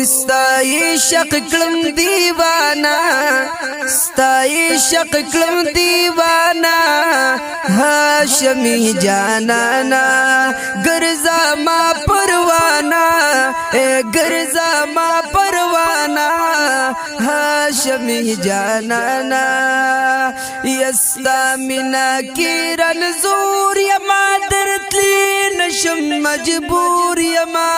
ستای شق کلم دیوانا ستای شق کلم دیوانا هاشمی جانانا گرزا ما پروانا گرزا ما پروانا هاشمی جانانا یستا منا کی رنزور یما درتلی نشم مجبور یما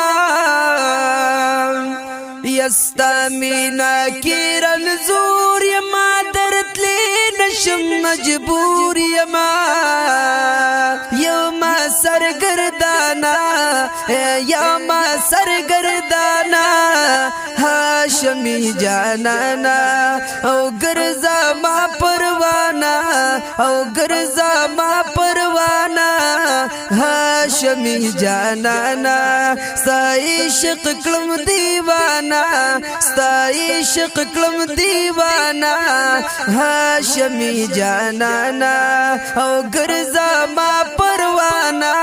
یستا منا کی رنزور یما درتلی نشم مجبور یما یوما سرگردانا یوما سرگردانا هاشمی جانانا او گرزا ما پروانا او گرزا ما پروانا هاشمی جانانا ستای شق کلم دیوانا ستای شق کلم دیوانا هاشمی جانانا او گرزا ما پروانا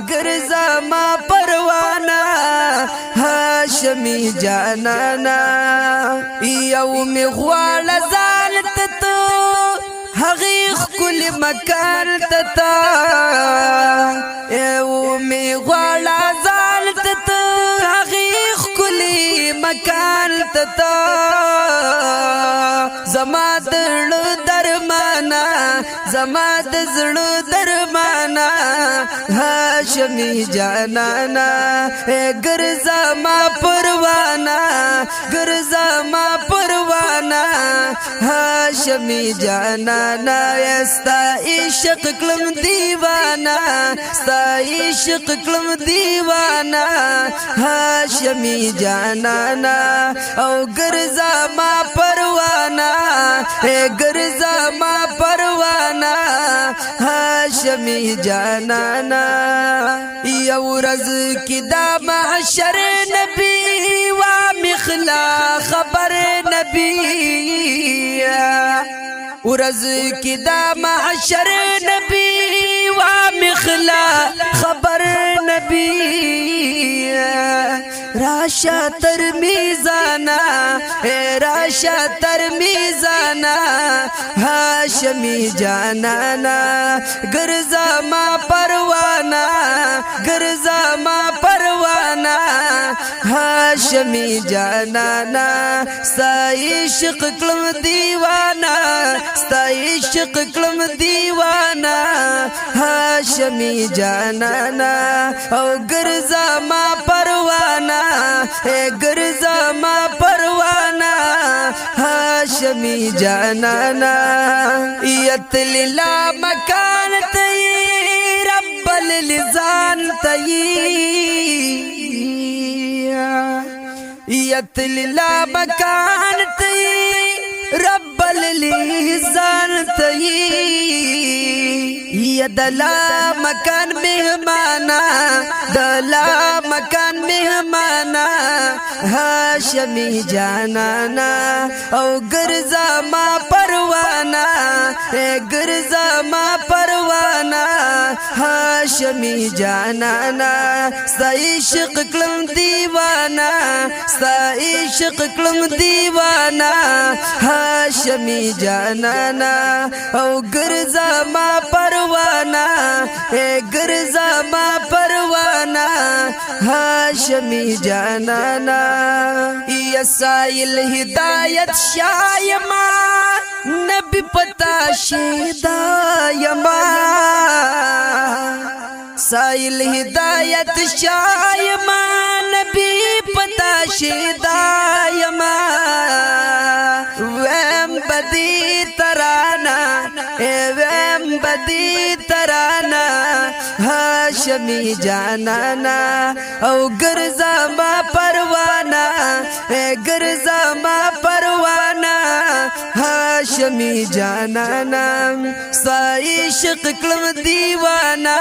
گرزا ما پروانا هاشمی جانانا یوم غوال زالت تو حقیق کل مکان تتا یوم غوال زالت تو حقیق کل مکان تتا زما دل درمانا زما دل درمانا هاشمی جانانا گرزا ما پروانا گرزا ما پروانا هاشمی جانانا ستا عشق کلم دیوانا ستا عشق کلم دیوانا هاشمی جانانا او گرزا ما پروانا گرزا ما پروانا هاشمی جانانا یو رز کی دا محشر نبی و مخلا خبر نبی ورز کی دا محشر نبی و مخلا خبر نبی راشا تر میزانا راشا تر میزانا هاشمی جانانا گرزا ما پروانا گرزا ما پروانا هاشمی جانانا ستای شق کلم دیوانا ستای شق کلم دیوانا هاشمی جانانا او گرزا ما پروانا گرزا ما پروانا هاشمی جانانا یتللا مکان تی رب اللزان تی یتللا مکان تی رب اللزان تی دلا مکان مہمانا دلا مکان مہمانا هاشمی جانانا او گرزا ما پروانا گرزا ما پروانا هاشمی جانانا ستای شق کلم دیوانا ستای شق کلم دیوانا هاشمی جانانا او گرزا ما پروانا گرزا ما پروانا هاشمی جانانا یسائل ہدایت شایما نبی پتا شیدایما سائل ہدایت شایما نبی پتا شیدایما ویم بدی ترانا ویم بدی ترانا هاشمی جانانا او گرزا ما پروانا گرزا ما پروانا هاشمی جانانا ستای شق کلم دیوانا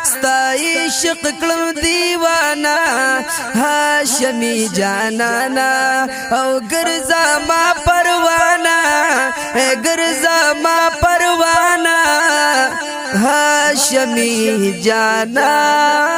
ستای شق کلم دیوانا هاشمی جانانا او گرزا ما پروانا گرزا ما پروانا هاشمی جانانا